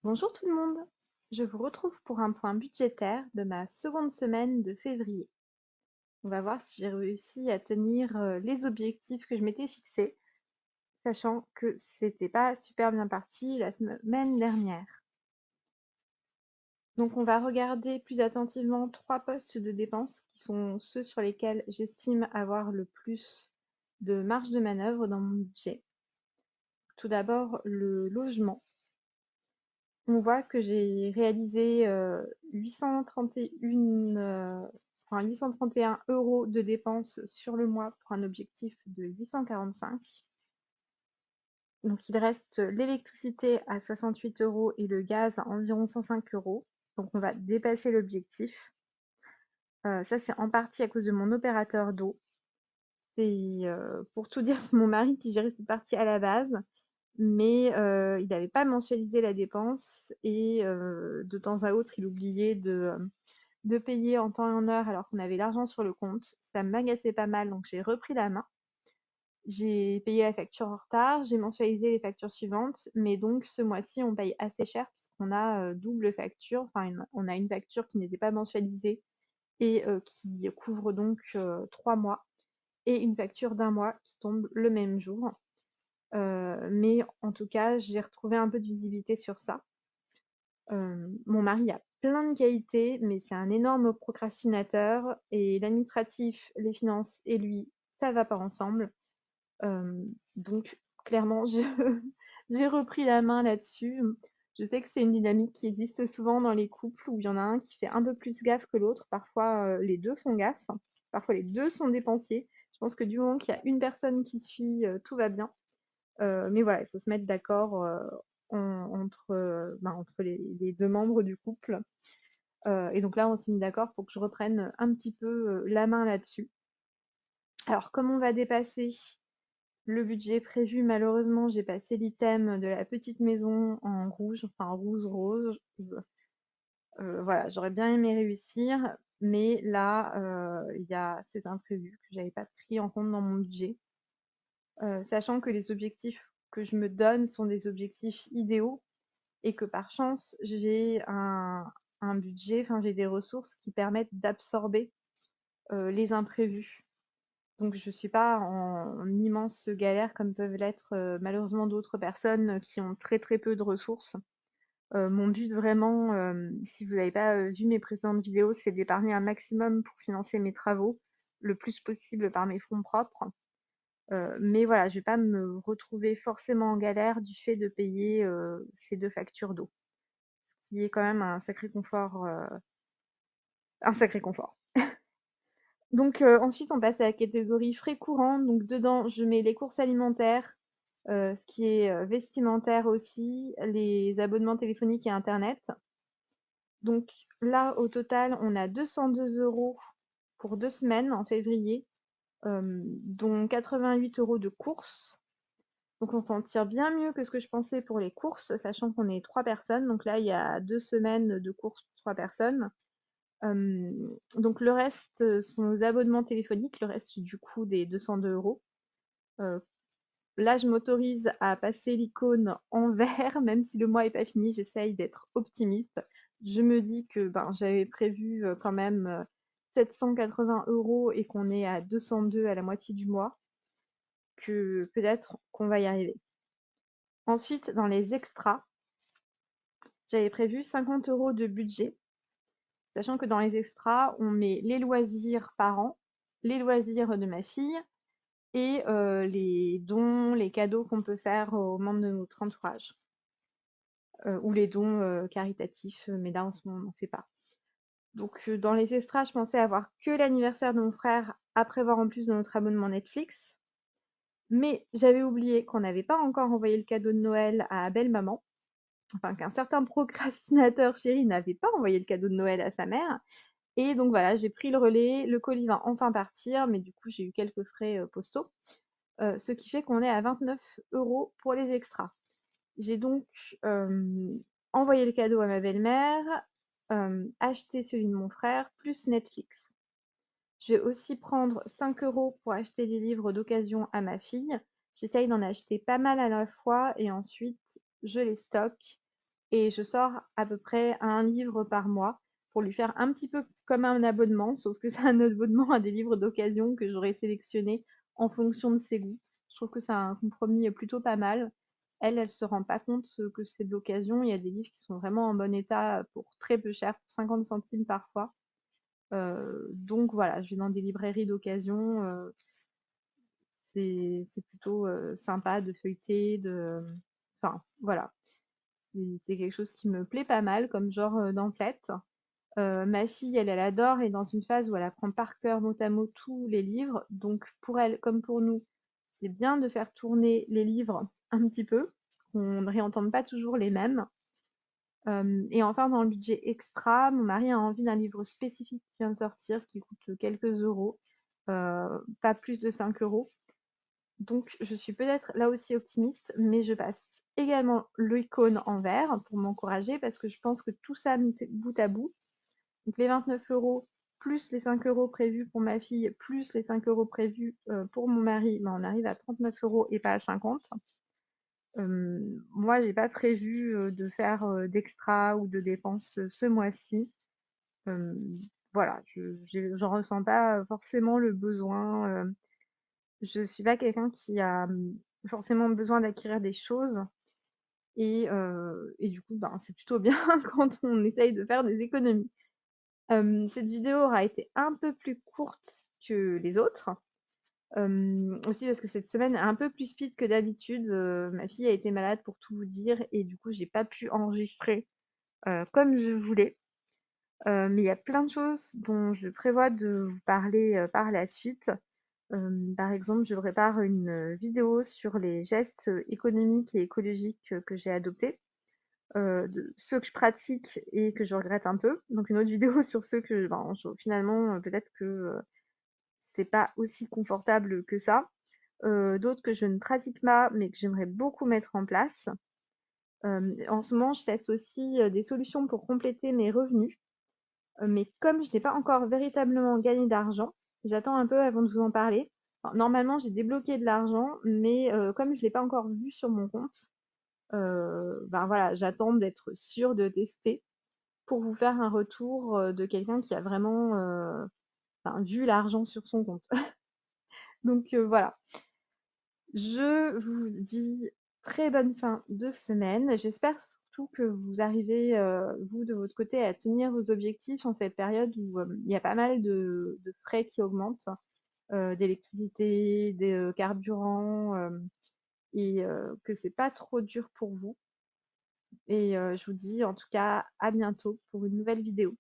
Bonjour tout le monde, je vous retrouve pour un point budgétaire de ma seconde semaine de février. On va voir si j'ai réussi à tenir les objectifs que je m'étais fixés, sachant que c'était pas super bien parti la semaine dernière. Donc on va regarder plus attentivement trois postes de dépenses qui sont ceux sur lesquels j'estime avoir le plus de marge de manœuvre dans mon budget. Tout d'abord le logement. On voit que j'ai réalisé 831, enfin 831 € de dépenses sur le mois pour un objectif de 845. Donc il reste l'électricité à 68 € et le gaz à environ 105 €. Donc on va dépasser l'objectif. Ça c'est en partie à cause de mon opérateur d'eau. C'est pour tout dire, c'est mon mari qui gérait cette partie à la base. Mais il n'avait pas mensualisé la dépense et de temps à autre, il oubliait de payer en temps et en heure alors qu'on avait l'argent sur le compte. Ça m'agaçait pas mal, donc j'ai repris la main. J'ai payé la facture en retard, j'ai mensualisé les factures suivantes, mais donc ce mois-ci, on paye assez cher puisqu'on a, double facture. Enfin on a une facture qui n'était pas mensualisée et qui couvre donc, 3 mois et une facture d'un mois qui tombe le même jour. Mais en tout cas, j'ai retrouvé un peu de visibilité sur ça. Mon mari a plein de qualités, mais c'est un énorme procrastinateur et l'administratif, les finances et lui, ça va pas ensemble. Donc clairement, je j'ai repris la main là-dessus. Je sais que c'est une dynamique qui existe souvent dans les couples où il y en a un qui fait un peu plus gaffe que l'autre. Parfois, les 2 font gaffe. Parfois les 2 sont dépensiers. Je pense que du moment qu'il y a une personne qui suit, tout va bien. Mais voilà, il faut se mettre d'accord, entre les 2 membres du couple. Et donc là, on s'est mis d'accord pour que je reprenne un petit peu, la main là-dessus. Alors comme on va dépasser le budget prévu, malheureusement, j'ai passé l'item de la petite maison en rouge, enfin rouge rose. Voilà, j'aurais bien aimé réussir, mais là, il y a cet imprévu que j'avais pas pris en compte dans mon budget. Sachant que les objectifs que je me donne sont des objectifs idéaux et que par chance, j'ai un budget, enfin j'ai des ressources qui permettent d'absorber, les imprévus. Donc je suis pas en immense galère comme peuvent l'être, malheureusement d'autres personnes, qui ont très, très peu de ressources. Mon but vraiment, si vous n'avez pas, vu mes précédentes vidéos, c'est d'épargner un maximum pour financer mes travaux, le plus possible par mes fonds propres. Mais voilà, je vais pas me retrouver forcément en galère du fait de payer, ces 2 factures d'eau. Ce qui est quand même un sacré confort. Donc ensuite on passe à la catégorie frais courants, donc dedans je mets les courses alimentaires, ce qui est, vestimentaire aussi, les abonnements téléphoniques et internet. Donc là au total on a 202 € pour 2 semaines en février, dont 88 € de courses. Donc on s'en tire bien mieux que ce que je pensais pour les courses, sachant qu'on est 3 personnes. Donc là, il y a 2 semaines de courses pour 3 personnes. Donc le reste, sont nos abonnements téléphoniques, le reste du coût des 202 €. Heu, Là, je m'autorise à passer l'icône en vert, même si le mois est pas fini, j'essaye d'être optimiste. Je me dis que, ben, j'avais prévu, quand même, 780 € et qu'on est à 202 à la moitié du mois, que peut-être qu'on va y arriver. Ensuite, dans les extras, j'avais prévu 50 € de budget, sachant que dans les extras, on met les loisirs par an, les loisirs de ma fille et les dons, les cadeaux qu'on peut faire aux membres de notre entourage, ou les dons, caritatifs, mais là, en ce moment, on n'en fait pas. Donc dans les extras, je pensais avoir que l'anniversaire de mon frère à prévoir en plus de notre abonnement Netflix, mais j'avais oublié qu'on n'avait pas encore envoyé le cadeau de Noël à belle-maman. Enfin qu'un certain procrastinateur chéri n'avait pas envoyé le cadeau de Noël à sa mère. Et donc voilà, j'ai pris le relais, le colis va enfin partir, mais du coup j'ai eu quelques frais postaux, ce qui fait qu'on est à 29 € pour les extras. J'ai donc envoyé le cadeau à ma belle-mère, acheté celui de mon frère, plus Netflix. Je vais aussi prendre 5 € pour acheter des livres d'occasion à ma fille. J'essaye d'en acheter pas mal à la fois et ensuite je les stocke et je sors à peu près un livre par mois pour lui faire un petit peu comme un abonnement, sauf que c'est un abonnement à des livres d'occasion que j'aurais sélectionnés en fonction de ses goûts. Je trouve que c'est un compromis plutôt pas mal. Elle, elle se rend pas compte que c'est de l'occasion. Il y a des livres qui sont vraiment en bon état pour très peu cher, pour 50 centimes parfois. Donc voilà, je vais dans des librairies d'occasion. C'est plutôt sympa de feuilleter, enfin voilà. C'est quelque chose qui me plaît pas mal comme genre d'emplette. Ma fille, elle adore, est dans une phase où elle apprend par cœur mot à mot tous les livres. Donc pour elle, comme pour nous, c'est bien de faire tourner les livres un petit peu, qu'on ne réentende pas toujours les mêmes. Et enfin, dans le budget extra, mon mari a envie d'un livre spécifique qui vient de sortir, qui coûte quelques euros, pas plus de 5 euros. Donc je suis peut-être là aussi optimiste, mais je passe également l'icône en vert pour m'encourager parce que je pense que tout ça mis bout à bout, donc les 29 euros plus les 5 euros prévus pour ma fille, plus les 5 euros prévus pour mon mari, ben, on arrive à 39 euros et pas à 50. Moi, j'ai pas prévu de faire d'extra ou de dépenses ce mois-ci. Euh, voilà, j'en ressens pas forcément le besoin. Je suis pas quelqu'un qui a forcément besoin d'acquérir des choses et du coup, ben, c'est plutôt bien quand on essaye de faire des économies. Cette vidéo aura été un peu plus courte que les autres, aussi parce que cette semaine est un peu plus speed que d'habitude. Ma fille a été malade pour tout vous dire et du coup, j'ai pas pu enregistrer, comme je voulais. Mais il y a plein de choses dont je prévois de vous parler, par la suite. Par exemple, je prépare une, vidéo sur les gestes, économiques et écologiques, que j'ai adoptés, de ceux que je pratique et que je regrette un peu. Donc une autre vidéo sur ceux que, ben, je finalement, peut-être que, c'est pas aussi confortable que ça. D'autres que je ne pratique pas, mais que j'aimerais beaucoup mettre en place. En ce moment, je teste aussi, des solutions pour compléter mes revenus. Mais comme je n'ai pas encore véritablement gagné d'argent, j'attends un peu avant de vous en parler. Enfin, normalement, j'ai débloqué de l'argent, mais comme je ne l'ai pas encore vu sur mon compte, ben voilà, j'attends d'être sûre de tester pour vous faire un retour de quelqu'un qui a vraiment enfin, vu l'argent sur son compte. Donc voilà, je vous dis très bonne fin de semaine. J'espère surtout que vous arrivez, vous, de votre côté, à tenir vos objectifs en cette période où il y a pas mal de frais qui augmentent, d'électricité, de carburant, et que c'est pas trop dur pour vous. Et je vous dis en tout cas à bientôt pour une nouvelle vidéo.